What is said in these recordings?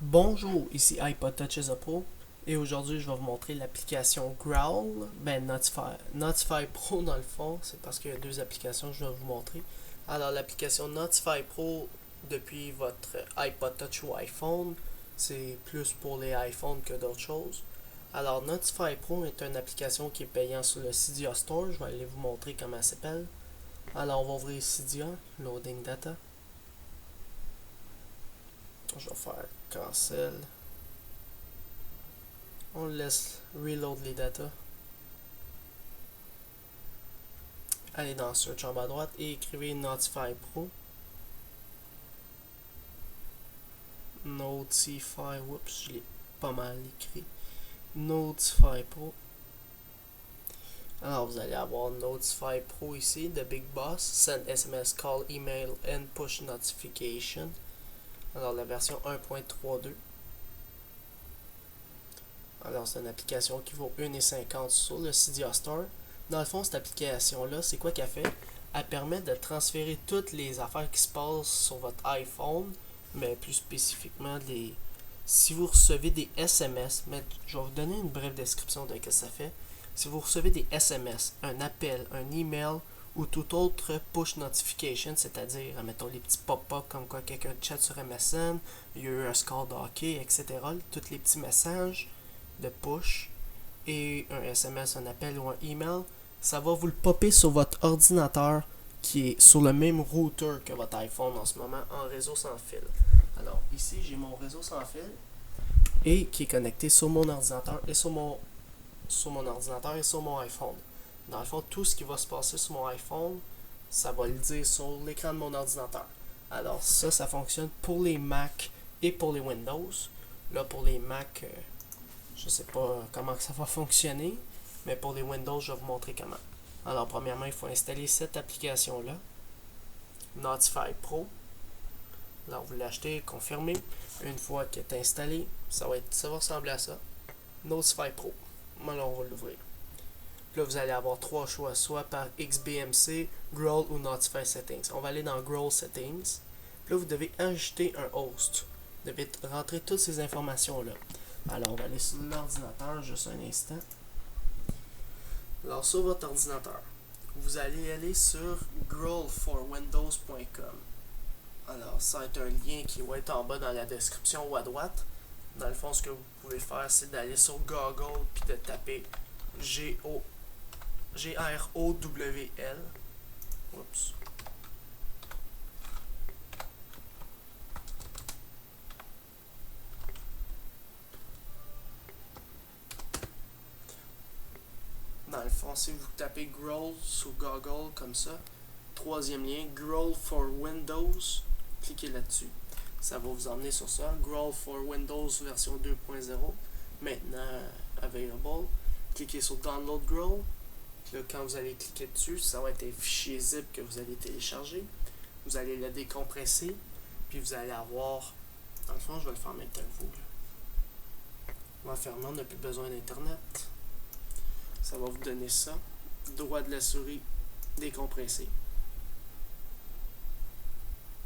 Bonjour, ici iPod Touch is a Pro et aujourd'hui je vais vous montrer l'application Growl, Notify Pro dans le fond, c'est parce qu'il y a deux applications que je vais vous montrer. Alors l'application Notify Pro depuis votre iPod Touch ou iPhone, c'est plus pour les iPhones que d'autres choses. Alors Notify Pro est une application qui est payante sur le Cydia Store, je vais aller vous montrer comment elle s'appelle. Alors on va ouvrir Cydia, Loading Data. Je vais faire Cancel. On laisse reload les data. Allez dans Search en bas à droite et écrivez Notify Pro. Notify, oups, je l'ai pas mal écrit. Notify Pro. Alors vous allez avoir Notify Pro ici, The Big Boss, Send SMS, Call, Email and Push Notification. Alors la version 1.32. Alors c'est une application qui vaut 1,50$ sur le Cydia Store. Dans le fond, cette application-là, c'est quoi qu'elle fait? Elle permet de transférer toutes les affaires qui se passent sur votre iPhone, mais plus spécifiquement si vous recevez des SMS, mais je vais vous donner une brève description de ce que ça fait. Si vous recevez des SMS, un appel, un email ou tout autre push notification, c'est-à-dire, mettons les petits pop-up comme quoi quelqu'un chat sur MSN, il y a eu un score de hockey, etc., tous les petits messages de push et un SMS, un appel ou un email, ça va vous le popper sur votre ordinateur qui est sur le même routeur que votre iPhone en ce moment en réseau sans fil. Alors ici j'ai mon réseau sans fil et qui est connecté sur mon ordinateur et sur mon ordinateur et sur mon iPhone. Dans le fond, tout ce qui va se passer sur mon iPhone, ça va le dire sur l'écran de mon ordinateur. Alors ça fonctionne pour les Mac et pour les Windows. Là pour les Mac, je sais pas comment ça va fonctionner, mais pour les Windows, je vais vous montrer comment. Alors, premièrement, il faut installer cette application-là, Notify Pro. Alors, vous l'achetez, confirmez. Une fois qu'elle est installée, ça va ressembler à ça. Notify Pro. Alors, on va l'ouvrir. Puis là, vous allez avoir trois choix, soit par XBMC, Growl ou Notify Settings. On va aller dans Growl Settings. Puis là, vous devez ajouter un host. Vous devez rentrer toutes ces informations-là. Alors, on va aller sur l'ordinateur, juste un instant. Alors, sur votre ordinateur, vous allez aller sur growlforwindows.com. Alors, ça va être un lien qui va être en bas dans la description ou à droite. Dans le fond, ce que vous pouvez faire, c'est d'aller sur Google puis de taper Growl. Oups. Dans le fond, si vous tapez Growl sur Google comme ça, troisième lien, Growl for Windows, cliquez là-dessus. Ça va vous emmener sur ça, Growl for Windows version 2.0, maintenant available. Cliquez sur Download Growl. Là, quand vous allez cliquer dessus, ça va être un fichier zip que vous allez télécharger. Vous allez le décompresser, puis vous allez avoir, dans le fond, je vais le faire en même temps que vous. On va fermer, on n'a plus besoin d'internet. Ça va vous donner ça. Droit de la souris décompressé.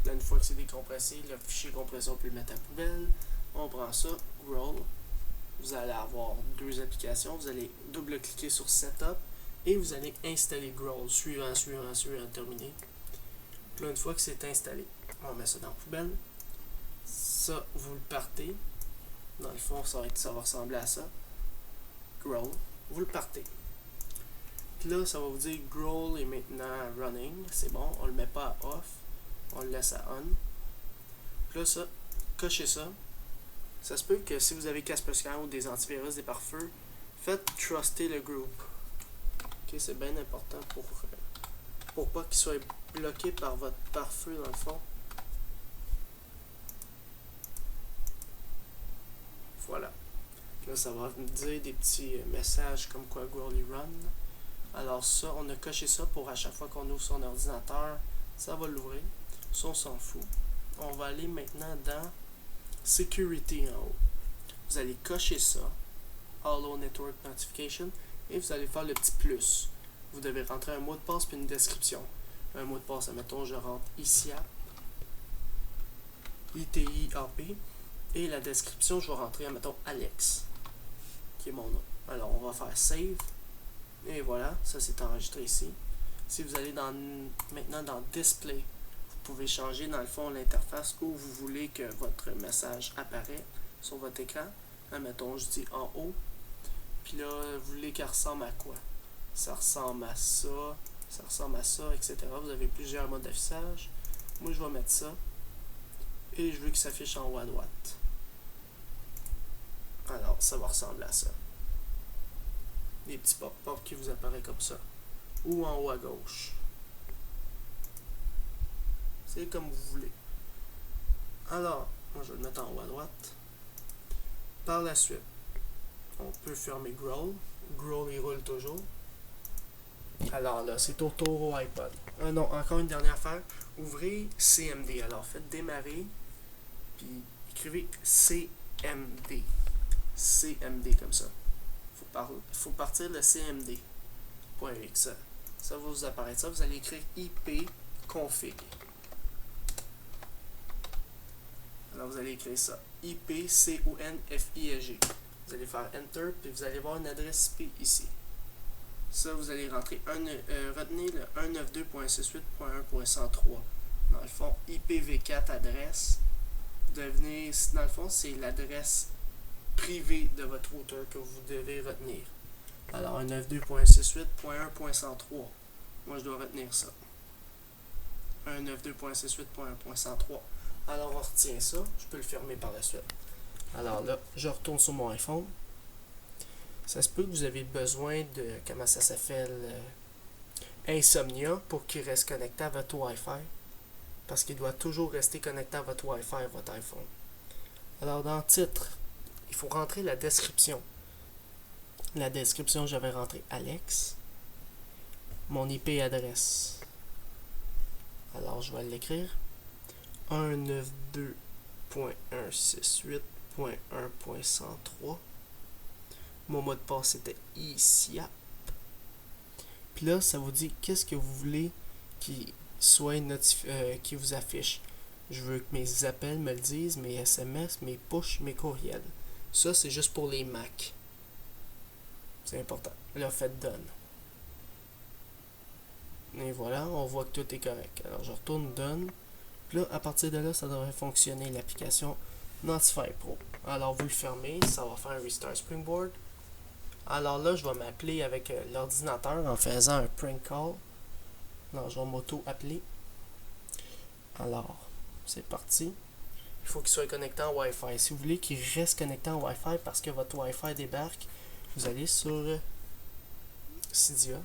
Là, une fois que c'est décompressé, le fichier compressé, on peut le mettre à la poubelle. On prend ça, Growl. Vous allez avoir deux applications. Vous allez double-cliquer sur Setup et vous allez installer Growl. Suivant, terminé. Puis là, une fois que c'est installé, on met ça dans la poubelle. Ça, vous le partez. Dans le fond, ça va ressembler à ça. Growl. Vous le partez. Puis là, ça va vous dire Growl est maintenant running. C'est bon, on le met pas à off. On le laisse à on. Puis là, ça, cochez ça. Ça se peut que si vous avez Kaspersky ou des antivirus, des pare-feux, faites truster le groupe. Ok, c'est bien important pour pas qu'il soit bloqué par votre pare-feu dans le fond. Voilà. Là, ça va me dire des petits messages comme quoi Growl run. Alors ça, on a coché ça pour à chaque fois qu'on ouvre son ordinateur, ça va l'ouvrir. Ça, on s'en fout. On va aller maintenant dans Security en haut. Vous allez cocher ça, Allow Network Notification, et vous allez faire le petit plus. Vous devez rentrer un mot de passe puis une description. Un mot de passe, admettons, je rentre ICIAP, ITIAP. Et la description, je vais rentrer, mettons, Alex, qui est mon nom. Alors, on va faire Save. Et voilà, ça c'est enregistré ici. Si vous allez maintenant dans Display, vous pouvez changer dans le fond l'interface où vous voulez que votre message apparaît sur votre écran. Mettons, je dis en haut. Puis là, vous voulez qu'elle ressemble à quoi? Ça ressemble à ça, ça ressemble à ça, etc. Vous avez plusieurs modes d'affichage. Moi, je vais mettre ça. Et je veux que ça s'affiche en haut à droite. Alors, ça va ressembler à ça. Des petits pop-up qui vous apparaissent comme ça. Ou en haut à gauche. C'est comme vous voulez. Alors, moi je vais le mettre en haut à droite. Par la suite, on peut fermer Growl. Growl il roule toujours. Alors là, c'est au tour au iPod. Non, encore une dernière affaire. Ouvrez CMD. Alors faites démarrer. Puis écrivez CMD. CMD comme ça. Faut partir de CMD.exe. Ça va vous apparaître ça. Vous allez écrire IP config. Alors vous allez écrire ça. IP CONFIG. Vous allez faire Enter. Puis vous allez voir une adresse IP ici. Ça, vous allez rentrer retenez le 192.168.1.103. Dans le fond, IPv4 adresse. Dans le fond, c'est l'adresse privée de votre routeur que vous devez retenir. Alors, 192.168.1.103. Moi, je dois retenir ça. 192.168.1.103. Alors, on retient ça. Je peux le fermer par la suite. Alors là, je retourne sur mon iPhone. Ça se peut que vous avez besoin de, comment ça s'appelle, Insomnia pour qu'il reste connecté à votre Wi-Fi. Parce qu'il doit toujours rester connecté à votre Wi-Fi, votre iPhone. Alors dans le titre, il faut rentrer la description. La description, je vais rentrer Alex. Mon IP adresse. Alors je vais l'écrire. 192.168.1.103. Mon mot de passe c'était ICIAP. Puis là, ça vous dit qu'est-ce que vous voulez qui soit qui vous affiche. Je veux que mes appels me le disent, mes SMS, mes push, mes courriels. Ça, c'est juste pour les Mac. C'est important. Là, faites Done. Et voilà, on voit que tout est correct. Alors, je retourne Done. Puis là, à partir de là, ça devrait fonctionner l'application Notify Pro. Alors, vous le fermez, ça va faire un Restart Springboard. Alors là, je vais m'appeler avec l'ordinateur en faisant un prank call. Non, je vais m'auto-appeler. Alors, c'est parti. Il faut qu'il soit connecté en Wi-Fi. Si vous voulez qu'il reste connecté en Wi-Fi parce que votre Wi-Fi débarque, vous allez sur Cydia.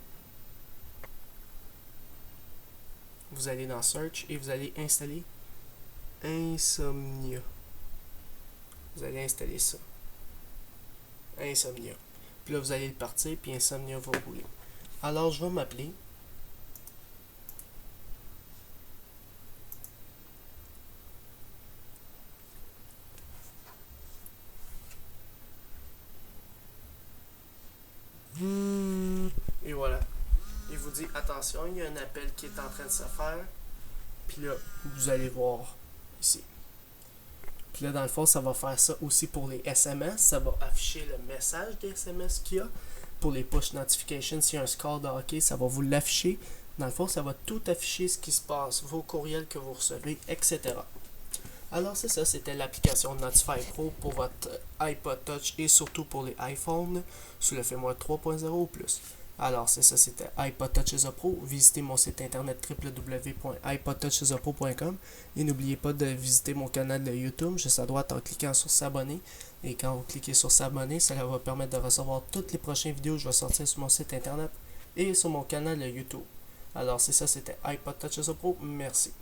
Vous allez dans Search et vous allez installer Insomnia. Vous allez installer ça. Insomnia. Puis là, vous allez le partir, puis Insomnia va rouler. Alors, je vais m'appeler. Et voilà. Il vous dit, attention, il y a un appel qui est en train de se faire. Puis là, vous allez voir ici. Puis là, dans le fond, ça va faire ça aussi pour les SMS. Ça va afficher le message des SMS qu'il y a. Pour les push notifications, s'il y a un score de hockey, ça va vous l'afficher. Dans le fond, ça va tout afficher ce qui se passe, vos courriels que vous recevez, etc. Alors, c'est ça, c'était l'application Notify Pro pour votre iPod Touch et surtout pour les iPhones sous le firmware 3.0 ou plus. Alors, c'est ça, c'était iPod Touch is a Pro. Visitez mon site internet www.ipodtouchisaPro.com et n'oubliez pas de visiter mon canal de YouTube juste à droite en cliquant sur s'abonner. Et quand vous cliquez sur s'abonner, ça va permettre de recevoir toutes les prochaines vidéos que je vais sortir sur mon site internet et sur mon canal de YouTube. Alors, c'est ça, c'était iPod Touch is a Pro. Merci.